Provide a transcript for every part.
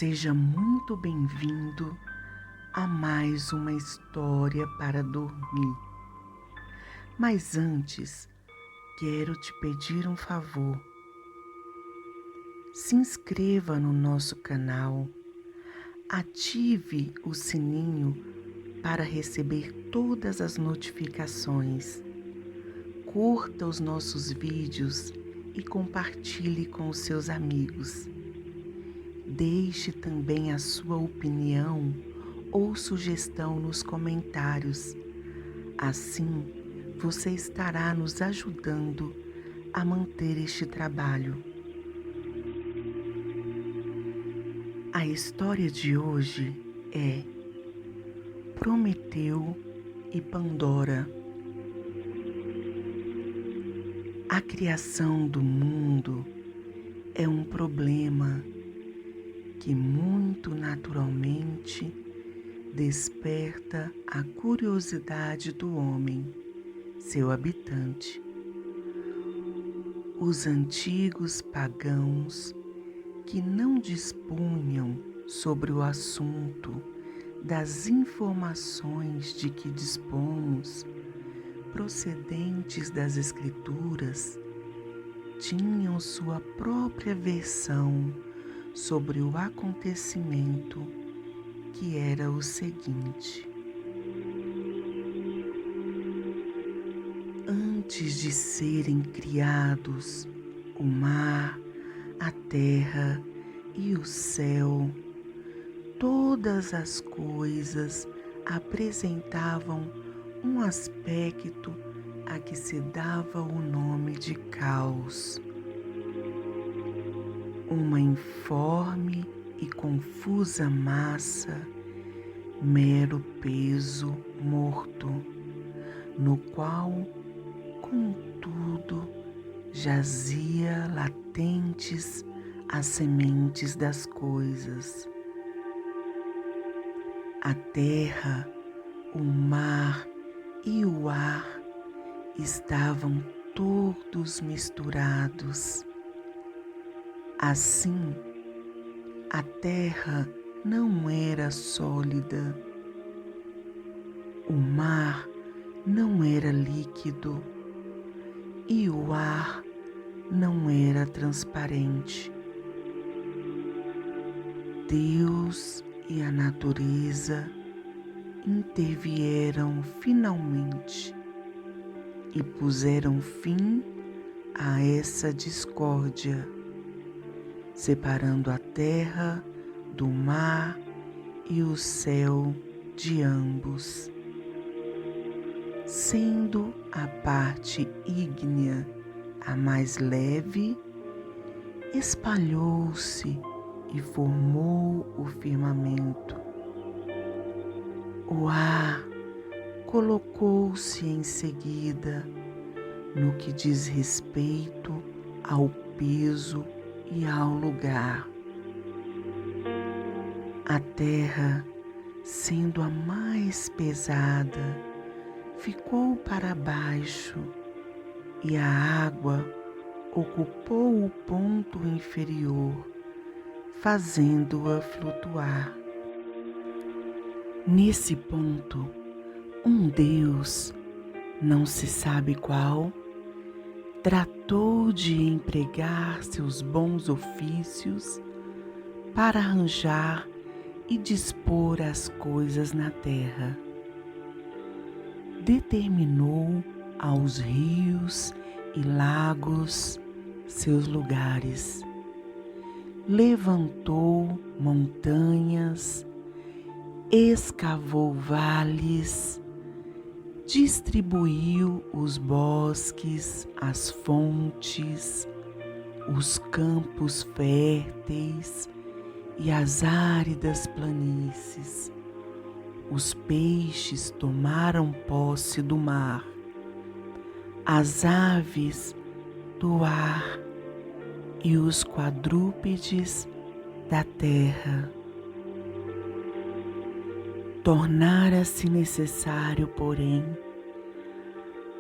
Seja muito bem-vindo a mais uma história para dormir. Mas antes, quero te pedir um favor. Se inscreva no nosso canal, ative o sininho para receber todas as notificações. Curta os nossos vídeos e compartilhe com os seus amigos. Deixe também a sua opinião ou sugestão nos comentários. Assim, você estará nos ajudando a manter este trabalho. A história de hoje é Prometeu e Pandora. A criação do mundo é um problema que muito naturalmente desperta a curiosidade do homem, seu habitante. Os antigos pagãos, que não dispunham sobre o assunto das informações de que dispomos, procedentes das Escrituras, tinham sua própria versão sobre o acontecimento, que era o seguinte: antes de serem criados o mar, a terra e o céu, todas as coisas apresentavam um aspecto a que se dava o nome de caos. Uma informe e confusa massa, mero peso morto, no qual, contudo, jazia latentes as sementes das coisas. A terra, o mar e o ar estavam todos misturados. Assim, a terra não era sólida, o mar não era líquido e o ar não era transparente. Deus e a natureza intervieram finalmente e puseram fim a essa discórdia, separando a terra do mar e o céu de ambos. Sendo a parte ígnea a mais leve, espalhou-se e formou o firmamento. O ar colocou-se em seguida no que diz respeito ao peso e ao lugar. A terra, sendo a mais pesada, ficou para baixo e a água ocupou o ponto inferior, fazendo-a flutuar. Nesse ponto, um Deus, não se sabe qual, tratou de empregar seus bons ofícios para arranjar e dispor as coisas na terra. Determinou aos rios e lagos seus lugares, levantou montanhas, escavou vales, distribuiu os bosques, as fontes, os campos férteis e as áridas planícies. Os peixes tomaram posse do mar, as aves do ar e os quadrúpedes da terra. Tornara-se necessário, porém,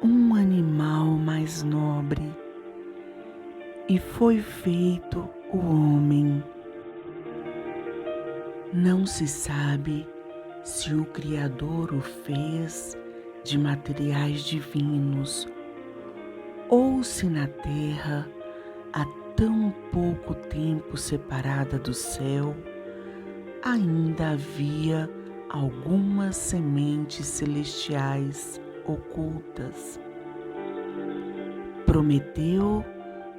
um animal mais nobre, e foi feito o homem. Não se sabe se o Criador o fez de materiais divinos ou se na terra, há tão pouco tempo separada do céu, ainda havia algumas sementes celestiais ocultas. Prometeu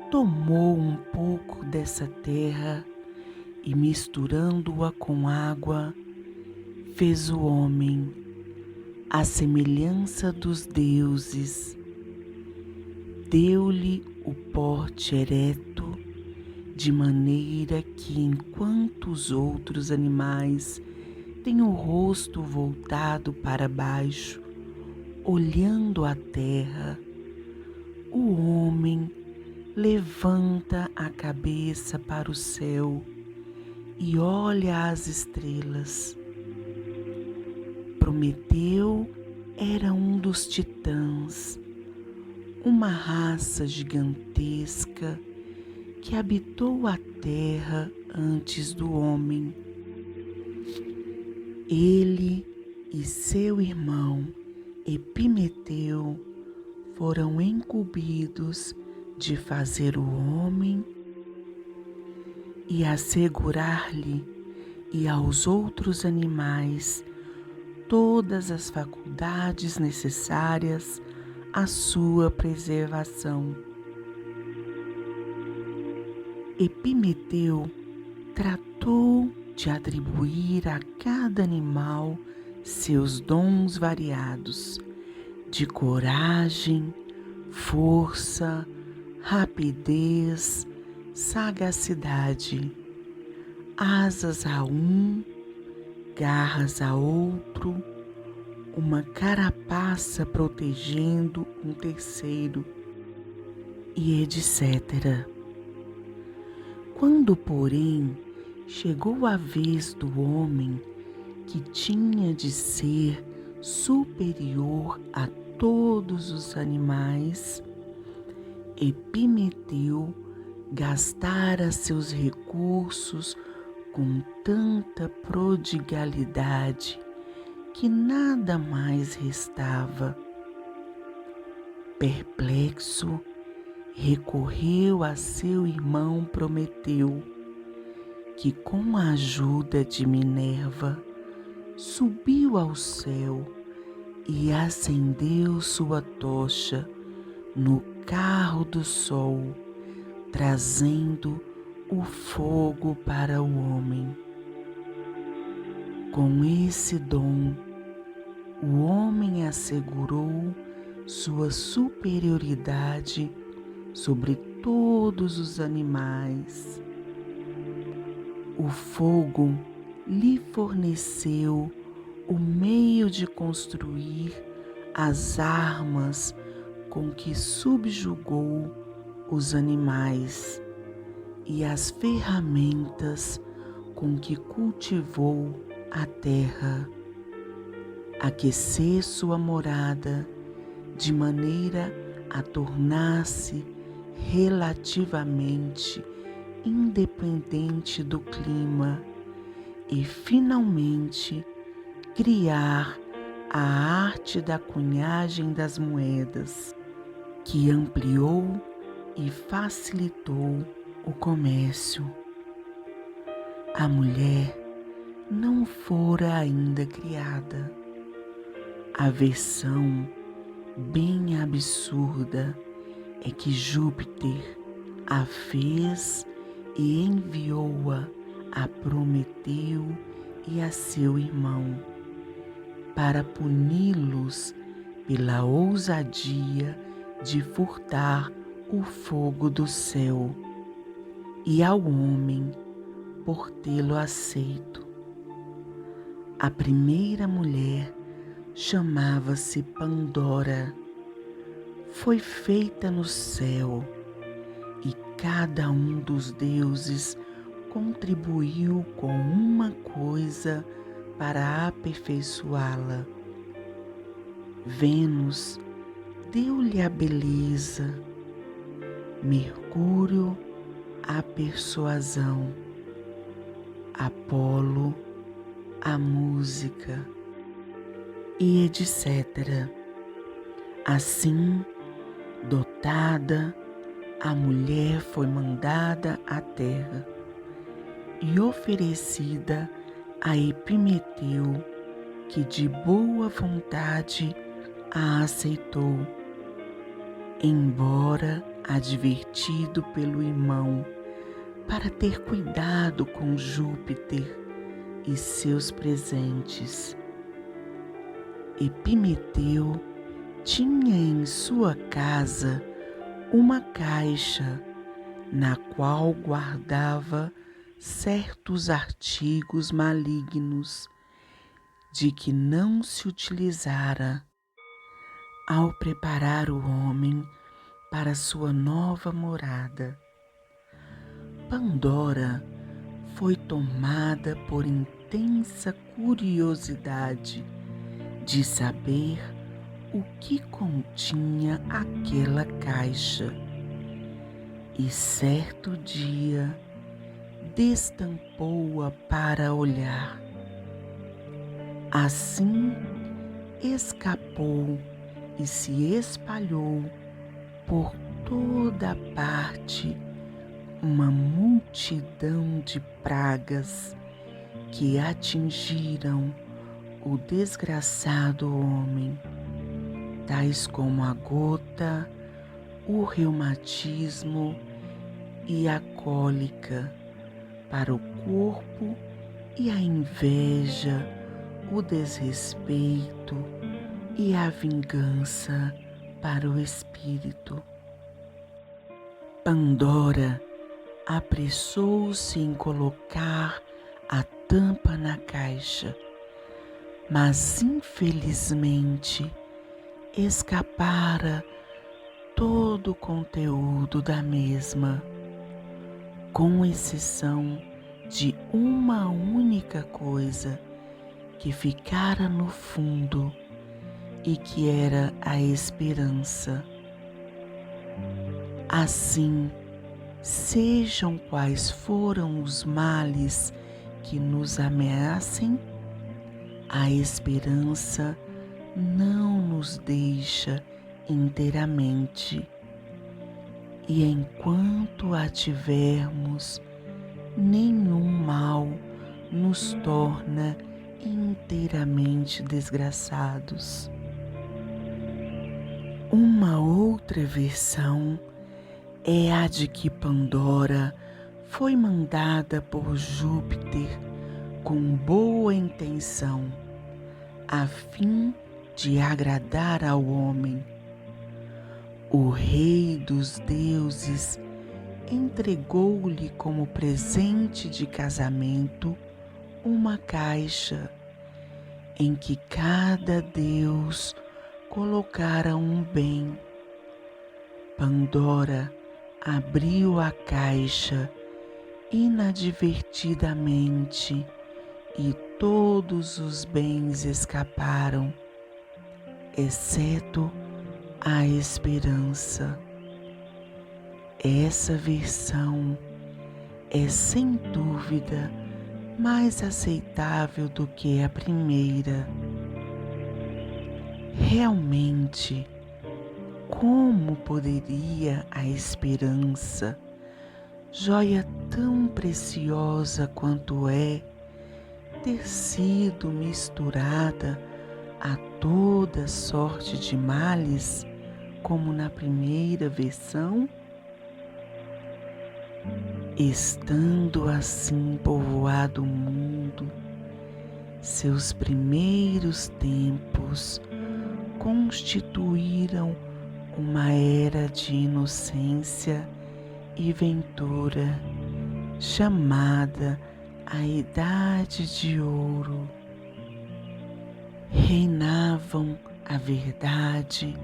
tomou um pouco dessa terra e, misturando-a com água, fez o homem à semelhança dos deuses. Deu-lhe o porte ereto, de maneira que, enquanto os outros animais têm o rosto voltado para baixo, olhando a terra, o homem levanta a cabeça para o céu e olha as estrelas. Prometeu era um dos titãs, uma raça gigantesca que habitou a terra antes do homem. Ele e seu irmão Epimeteu foram incumbidos de fazer o homem e assegurar-lhe e aos outros animais todas as faculdades necessárias à sua preservação. Epimeteu tratou de atribuir a cada animal seus dons variados de coragem, força, rapidez, sagacidade, asas a um, garras a outro, uma carapaça protegendo um terceiro, e etc. Quando, porém, chegou a vez do homem, que tinha de ser superior a todos os animais, Epimeteu gastara seus recursos com tanta prodigalidade que nada mais restava. Perplexo, recorreu a seu irmão Prometeu, que com a ajuda de Minerva subiu ao céu e acendeu sua tocha no carro do sol, trazendo o fogo para o homem. Com esse dom, o homem assegurou sua superioridade sobre todos os animais. O fogo lhe forneceu o meio de construir as armas com que subjugou os animais e as ferramentas com que cultivou a terra. Aquecer sua morada de maneira a tornar-se relativamente independente do clima e, finalmente, criar a arte da cunhagem das moedas, que ampliou e facilitou o comércio. A mulher não fora ainda criada. A versão bem absurda é que Júpiter a fez e enviou-a a Prometeu e a seu irmão, para puni-los pela ousadia de furtar o fogo do céu, e ao homem por tê-lo aceito. A primeira mulher chamava-se Pandora, foi feita no céu, e cada um dos deuses contribuiu com uma coisa para aperfeiçoá-la. Vênus deu-lhe a beleza, Mercúrio a persuasão, Apolo a música e etc. Assim, dotada, a mulher foi mandada à terra e oferecida a Epimeteu, que de boa vontade a aceitou, embora advertido pelo irmão para ter cuidado com Júpiter e seus presentes. Epimeteu tinha em sua casa uma caixa na qual guardava certos artigos malignos de que não se utilizara ao preparar o homem para sua nova morada. Pandora foi tomada por intensa curiosidade de saber o que continha aquela caixa, e certo dia destampou-a para olhar. Assim escapou e se espalhou por toda parte uma multidão de pragas que atingiram o desgraçado homem, tais como a gota, o reumatismo e a cólica para o corpo, e a inveja, o desrespeito e a vingança para o espírito. Pandora apressou-se em colocar a tampa na caixa, mas infelizmente escapara todo o conteúdo da mesma, com exceção de uma única coisa que ficara no fundo e que era a esperança. Assim, sejam quais foram os males que nos ameacem, a esperança não nos deixa inteiramente, e enquanto a tivermos, nenhum mal nos torna inteiramente desgraçados. Uma outra versão é a de que Pandora foi mandada por Júpiter com boa intenção, a fim de agradar ao homem. O rei dos deuses entregou-lhe como presente de casamento uma caixa em que cada deus colocara um bem. Pandora abriu a caixa inadvertidamente e todos os bens escaparam, exceto a esperança. Essa versão é sem dúvida mais aceitável do que a primeira. Realmente, como poderia a esperança, joia tão preciosa quanto é, ter sido misturada a toda sorte de males, como na primeira versão? Estando assim povoado o mundo, seus primeiros tempos constituíram uma era de inocência e ventura, chamada a Idade de Ouro. Reinavam a verdade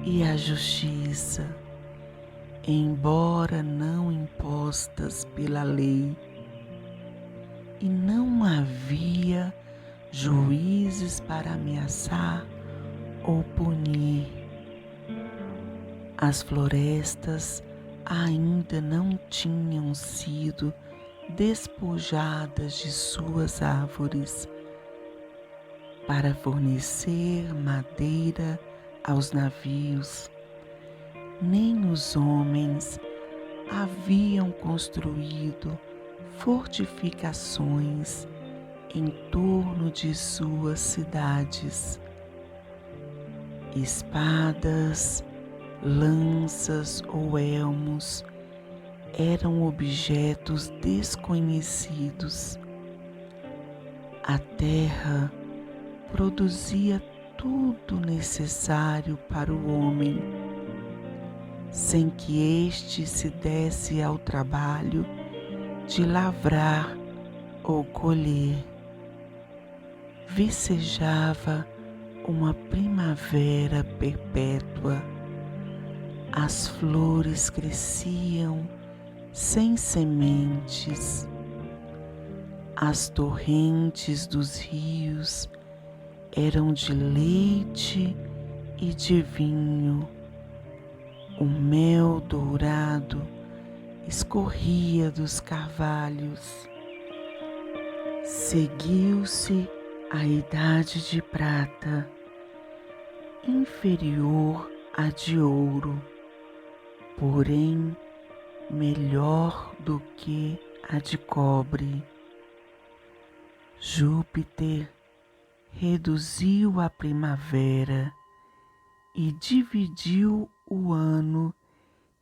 e a justiça, embora não impostas pela lei, e não havia juízes para ameaçar ou punir. As florestas ainda não tinham sido despojadas de suas árvores, para fornecer madeira aos navios, nem os homens haviam construído fortificações em torno de suas cidades. Espadas, lanças ou elmos eram objetos desconhecidos. A terra produzia tudo necessário para o homem, sem que este se desse ao trabalho de lavrar ou colher. Vicejava uma primavera perpétua. As flores cresciam sem sementes. As torrentes dos rios eram de leite e de vinho. O mel dourado escorria dos carvalhos. Seguiu-se a Idade de Prata, inferior à de ouro, porém melhor do que a de cobre. Júpiter reduziu a primavera e dividiu o ano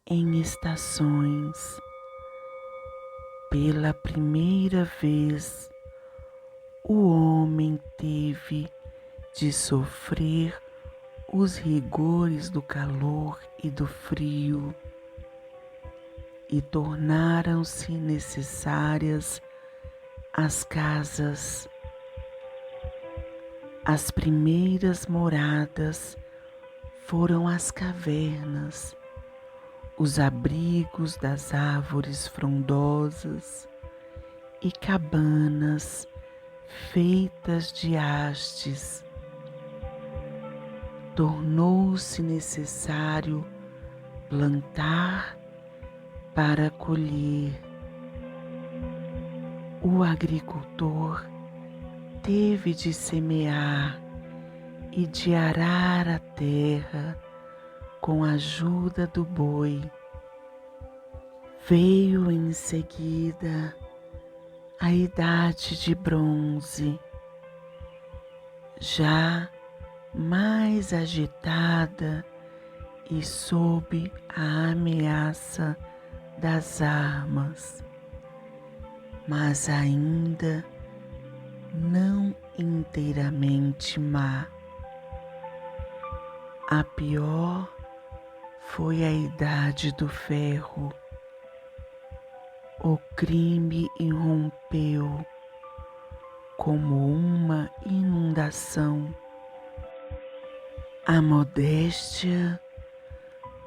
em estações. Pela primeira vez, o homem teve de sofrer os rigores do calor e do frio, e tornaram-se necessárias as casas. As primeiras moradas foram as cavernas, os abrigos das árvores frondosas e cabanas feitas de hastes. Tornou-se necessário plantar para colher. O agricultor teve de semear e de arar a terra com a ajuda do boi. Veio em seguida a Idade de Bronze, já mais agitada e sob a ameaça das armas, mas ainda não inteiramente má. A pior foi a Idade do Ferro. O crime irrompeu como uma inundação. A modéstia,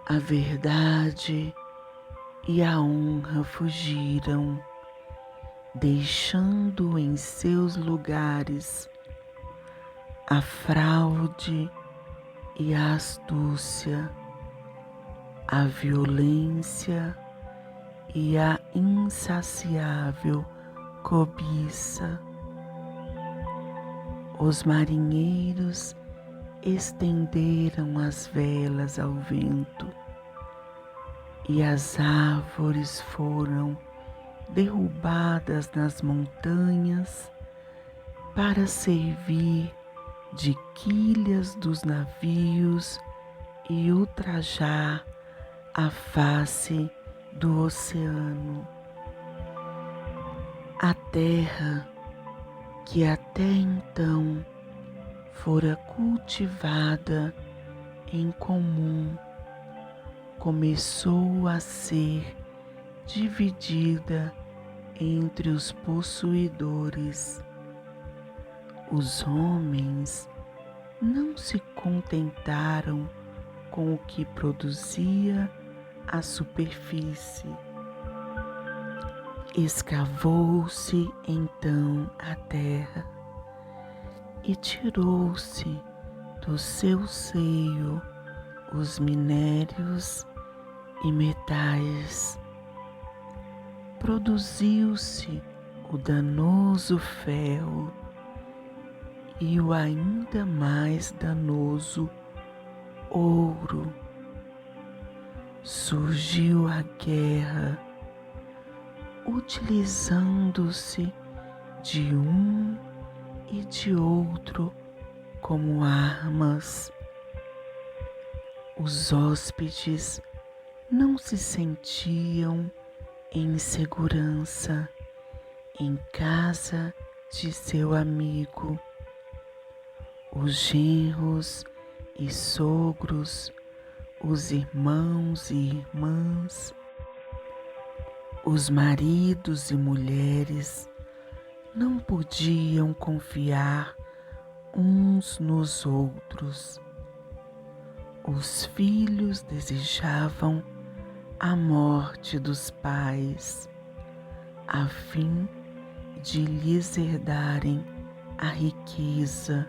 a verdade e a honra fugiram, deixando em seus lugares a fraude e a astúcia, a violência e a insaciável cobiça. Os marinheiros estenderam as velas ao vento e as árvores foram derrubadas nas montanhas para servir de quilhas dos navios e ultrajar a face do oceano. A terra, que até então fora cultivada em comum, começou a ser dividida entre os possuidores. Os homens não se contentaram com o que produzia a superfície. Escavou-se então a terra e tirou-se do seu seio os minérios e metais. Produziu-se o danoso ferro e o ainda mais danoso ouro. Surgiu a guerra, utilizando-se de um e de outro como armas. Os hóspedes não se sentiam em segurança em casa de seu amigo. Os genros e sogros, os irmãos e irmãs, os maridos e mulheres não podiam confiar uns nos outros. Os filhos desejavam a morte dos pais, a fim de lhes herdarem a riqueza.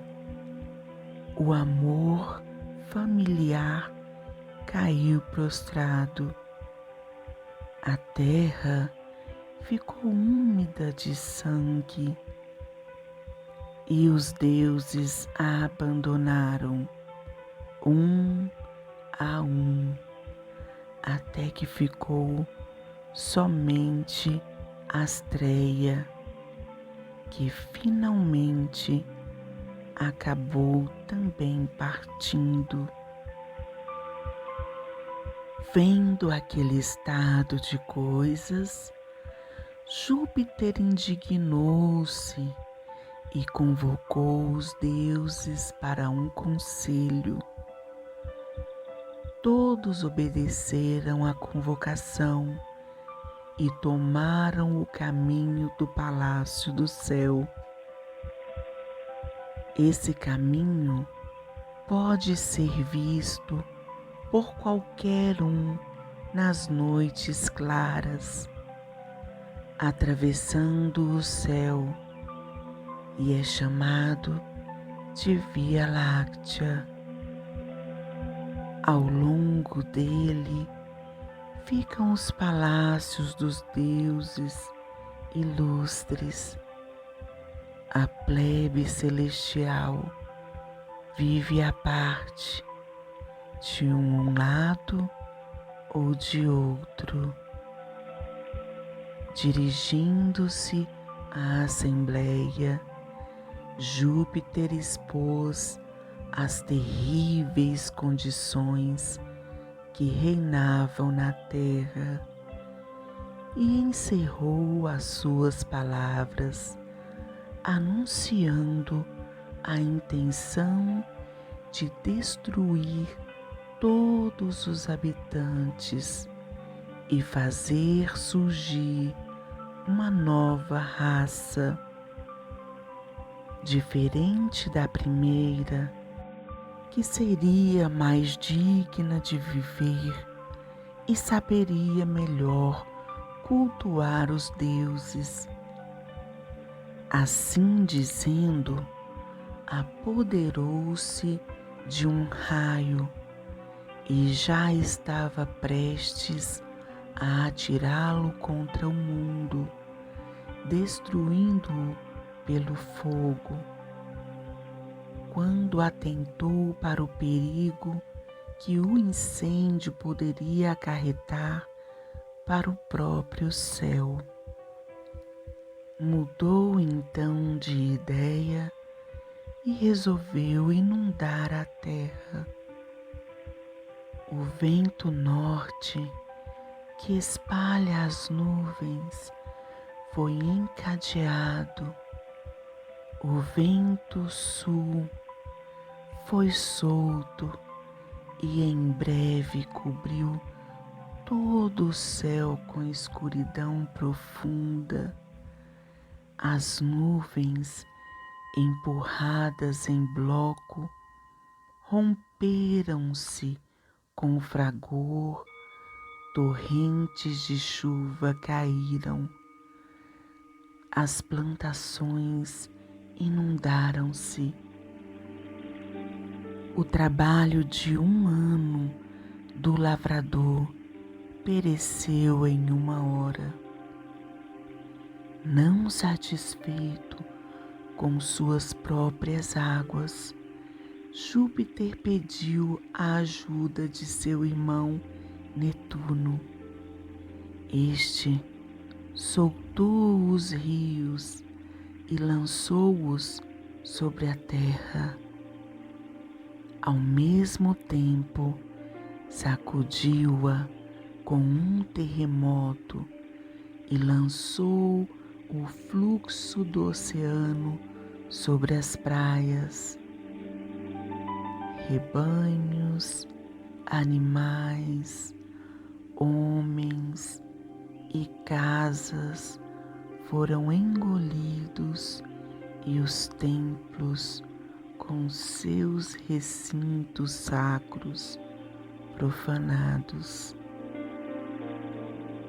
O amor familiar caiu prostrado. A terra ficou úmida de sangue e os deuses a abandonaram, um a um, até que ficou somente Astreia, que finalmente acabou também partindo. Vendo aquele estado de coisas, Júpiter indignou-se e convocou os deuses para um conselho. Todos obedeceram à convocação e tomaram o caminho do Palácio do Céu. Esse caminho pode ser visto por qualquer um nas noites claras, atravessando o céu, e é chamado de Via Láctea. Ao longo dele ficam os palácios dos deuses ilustres. A plebe celestial vive à parte, de um lado ou de outro. Dirigindo-se à Assembleia, Júpiter expôs as terríveis condições que reinavam na terra e encerrou as suas palavras, anunciando a intenção de destruir todos os habitantes e fazer surgir uma nova raça, diferente da primeira, que seria mais digna de viver e saberia melhor cultuar os deuses. Assim dizendo, apoderou-se de um raio e já estava prestes a atirá-lo contra o mundo, destruindo-o pelo fogo, quando atentou para o perigo que o incêndio poderia acarretar para o próprio céu. Mudou então de ideia e resolveu inundar a terra. O vento norte, que espalha as nuvens, foi encadeado. O vento sul foi solto e em breve cobriu todo o céu com escuridão profunda. As nuvens, empurradas em bloco, romperam-se com fragor, torrentes de chuva caíram. As plantações inundaram-se. O trabalho de um ano do lavrador pereceu em uma hora. Não satisfeito com suas próprias águas, Júpiter pediu a ajuda de seu irmão Netuno. Este soltou os rios e lançou-os sobre a terra. Ao mesmo tempo, sacudiu-a com um terremoto e lançou o fluxo do oceano sobre as praias. Rebanhos, animais, homens e casas foram engolidos e os templos com seus recintos sacros profanados.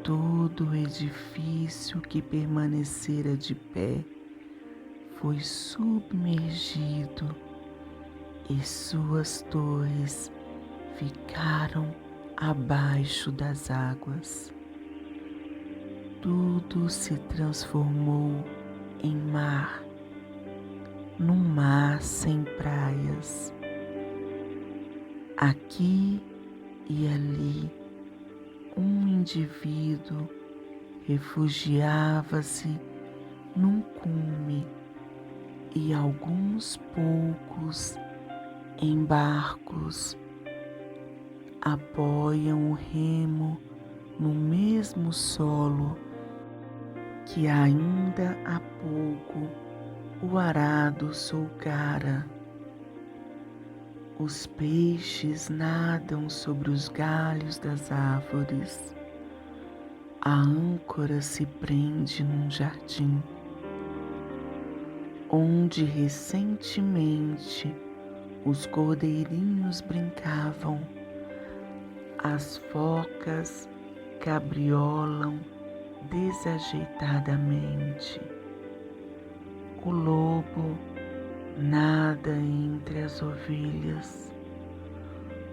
Todo o edifício que permanecera de pé foi submergido e suas torres ficaram abaixo das águas. Tudo se transformou em mar, num mar sem praias. Aqui e ali, um indivíduo refugiava-se num cume e alguns poucos em barcos apoiam o remo no mesmo solo que ainda há pouco o arado sulcara. Os peixes nadam sobre os galhos das árvores. A âncora se prende num jardim, onde recentemente os cordeirinhos brincavam. As focas cabriolam desajeitadamente. O lobo nada entre as ovelhas.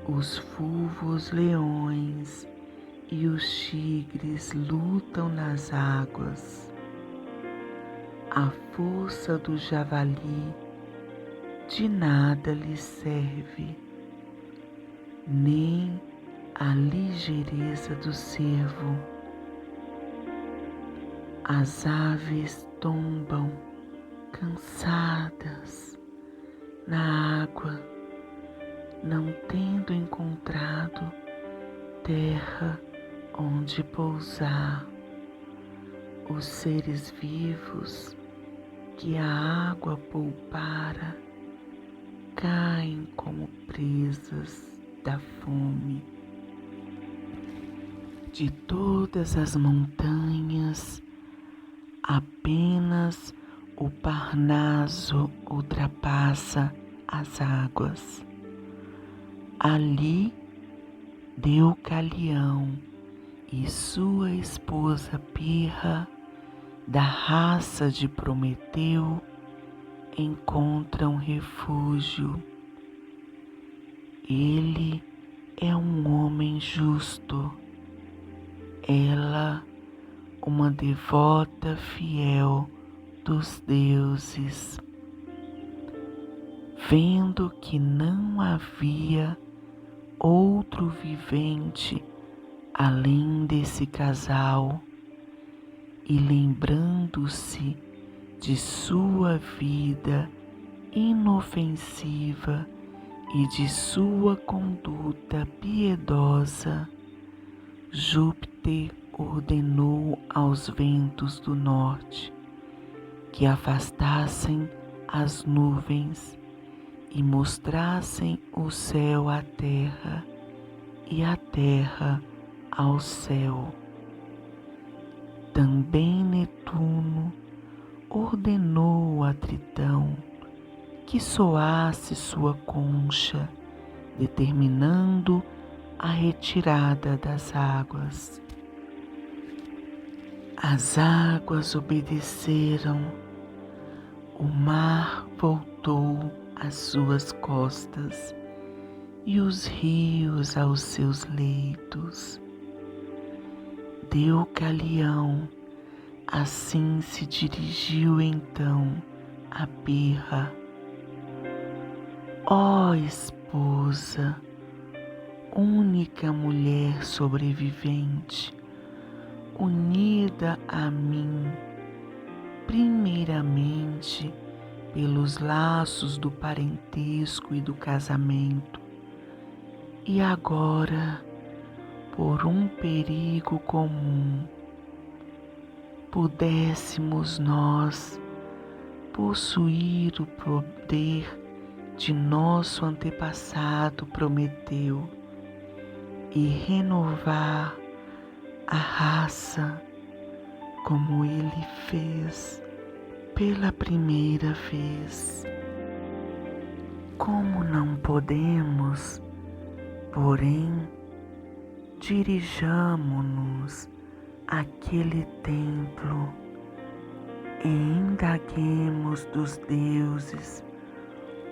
Os fulvos leões e os tigres lutam nas águas. A força do javali de nada lhe serve, nem a ligeireza do cervo. As aves tombam cansadas na água, não tendo encontrado terra onde pousar. Os seres vivos que a água poupara caem como presas da fome. De todas as montanhas, apenas o Parnaso ultrapassa as águas. Ali, Deucalião e sua esposa Pirra, da raça de Prometeu, encontram refúgio. Ele é um homem justo, ela uma devota fiel dos deuses. Vendo que não havia outro vivente além desse casal, e lembrando-se de sua vida inofensiva e de sua conduta piedosa, Júpiter ordenou aos ventos do norte que afastassem as nuvens e mostrassem o céu à terra e a terra ao céu. Também Netuno ordenou a Tritão que soasse sua concha, determinando a retirada das águas. As águas obedeceram, o mar voltou às suas costas e os rios aos seus leitos. Deucalião assim se dirigiu então a birra. Ó esposa, única mulher sobrevivente, unida a mim, primeiramente pelos laços do parentesco e do casamento, e agora por um perigo comum, pudéssemos nós possuir o poder de nosso antepassado Prometeu e renovar a raça como ele fez pela primeira vez. Como não podemos, porém, dirijamo-nos àquele templo e indaguemos dos deuses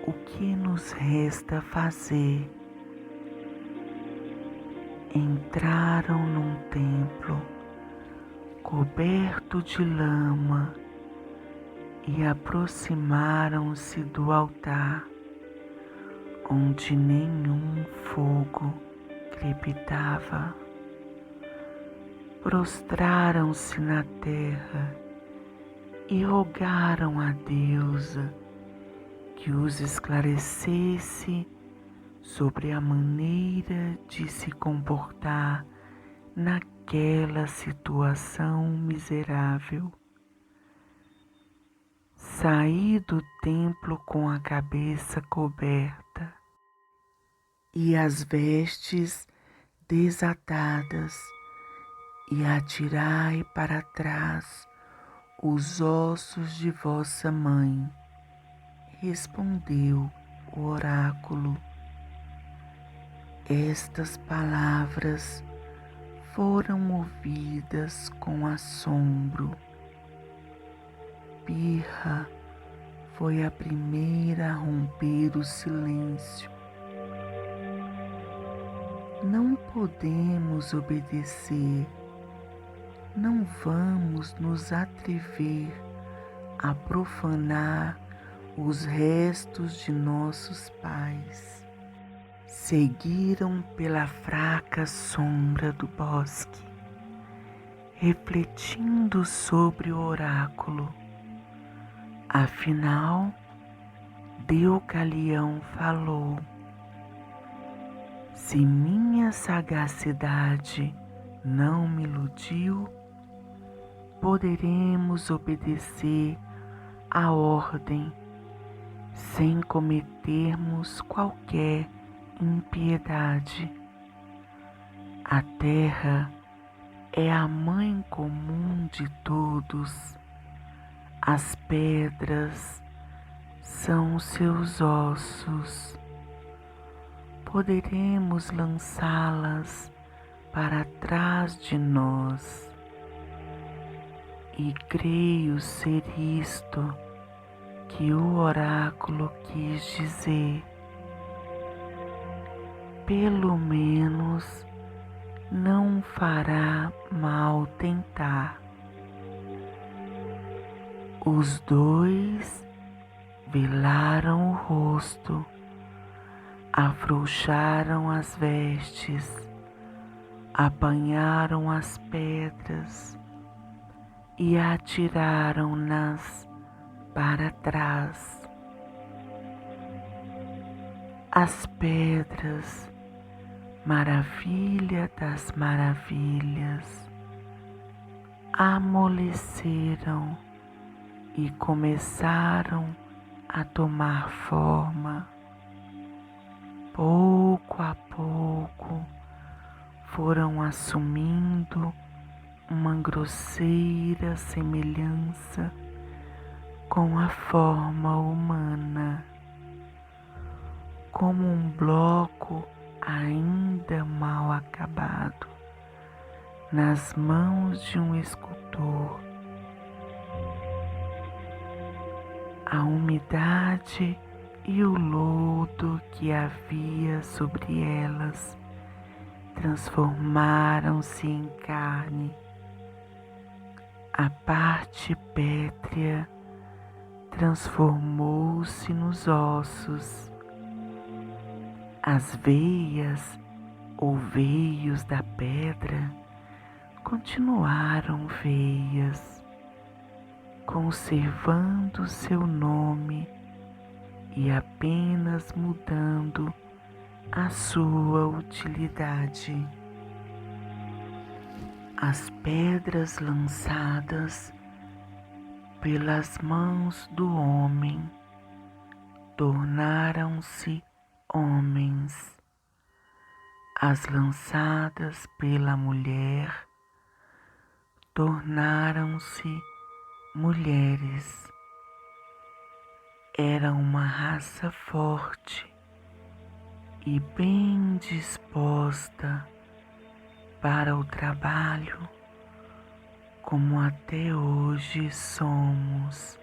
o que nos resta fazer. Entraram num templo coberto de lama e aproximaram-se do altar, onde nenhum fogo crepitava. Prostraram-se na terra e rogaram à deusa que os esclarecesse sobre a maneira de se comportar naquela situação miserável. Saí do templo com a cabeça coberta e as vestes desatadas, e atirai para trás os ossos de vossa mãe. Respondeu o oráculo. Estas palavras foram ouvidas com assombro. Birra foi a primeira a romper o silêncio. Não podemos obedecer, não vamos nos atrever a profanar os restos de nossos pais. Seguiram pela fraca sombra do bosque, refletindo sobre o oráculo. Afinal, Deucalião falou: se minha sagacidade não me iludiu, poderemos obedecer à ordem sem cometermos qualquer impiedade. A terra é a mãe comum de todos. As pedras são seus ossos. Poderemos lançá-las para trás de nós. E creio ser isto que o oráculo quis dizer. Pelo menos não fará mal tentar. Os dois velaram o rosto, afrouxaram as vestes, apanharam as pedras e atiraram-nas para trás. As pedras, maravilha das maravilhas, amoleceram e começaram a tomar forma. Pouco a pouco foram assumindo uma grosseira semelhança com a forma humana, como um bloco ainda mal acabado nas mãos de um escultor. A umidade e o lodo que havia sobre elas transformaram-se em carne. A parte pétrea transformou-se nos ossos. As veias ou veios da pedra continuaram veias, conservando seu nome e apenas mudando a sua utilidade. As pedras lançadas pelas mãos do homem tornaram-se homens. As lançadas pela mulher tornaram-se mulheres. Era uma raça forte e bem disposta para o trabalho, como até hoje somos.